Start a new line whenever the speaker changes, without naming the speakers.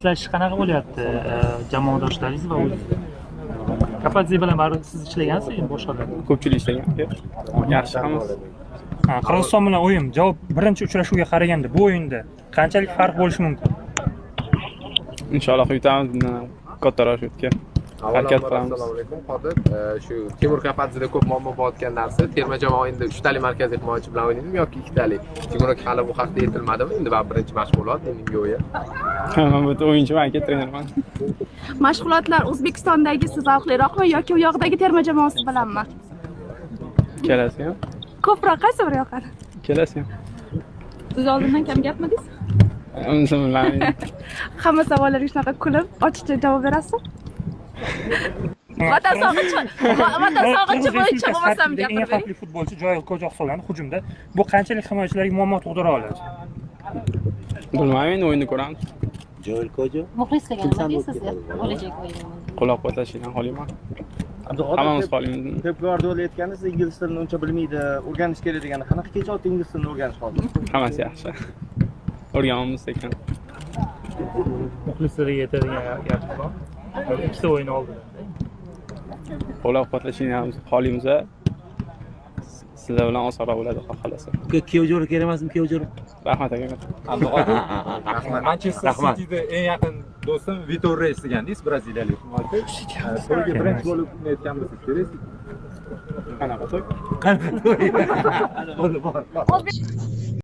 Ishlash qanaqa bo'lyapti jamoadoshlaringiz va o'zingiz? Kapadze bilan baribir siz ishlagansiz boshqalar?
Ko'pchilik ishlagan. Yaxshi hammasi.
Qirg'iziston bilan o'yin. Javob birinchi uchrashuvga qaraganda bu o'yinda qanchalik farq bo'lishi mumkin?
Inshaalloh yutamiz, bundan kattaroq shutga. Harakat qilamiz.
Assalomu alaykum. Qodir, shu Timur Kapadzeda ko'p muammo bo'layotgan narsa, terma jamoa endi 3 talik markaziy himoyachi bilan o'ynaydimi yoki 2 talik? Timur hali bu haqda aytilmadimi? Endi birinchi mashg'ulot, endi o'yin.
Men bu o'yinchiman, aka trenerman.
Mashg'ulotlar O'zbekistondagisi zavqliroqmi yoki u yoqdagi terma jamoasi bilanmi?
Kelasi ham.
Ko'proq qaysi biri yoqadi?
Kelasi ham.
Siz oldindan kam gapmidingiz?
Unisi bilmayman.
Hamma savollarga shunaqa kulib, ochiqcha javob berasiz? Vatan sog'inchi bo'yicha bo'lmasam
Eng
gapiring.
xavfli futbolchi Joel Qo'joqsovlarni hujumda bu qanchalik himoyachilarga muammo tug'dira oladi?
Bilmayman, endi o'yinni ko'ramiz.
Joel Kojo.
Muxlis deganimda sizga bo'lajak o'yinimiz.
Qo'llab-quvvatlashingdan xoliman. Hammamiz xolimiz.
Pep Guardiola aytganda, siz ingliz tilini uncha bilmaydi, o'rganish kerak deganda, qanaqa kechadi ingliz tilini o'rganish hozir?
Hammasi yaxshi. O'rganamiz ekan.
Muxlislarga yetadigan gap bor. Ikkita o'yin oldi.
Qo'llab-quvvatlashingdan xolimiz. Sizlar bilan osonroq bo'ladi, xohlasa.
Kiyovjo'ra kerak emasmi, Kiyovjo'ra?
Rahmat aka.
Manchester City'da eng yaqin do'stim Vitor Reis degandingiz, braziliyalik himoyachi. To'yga birinchi bo'lib aytgan bo'lsangiz kerak.
Qanaqa to'y?
Qanaqa to'y?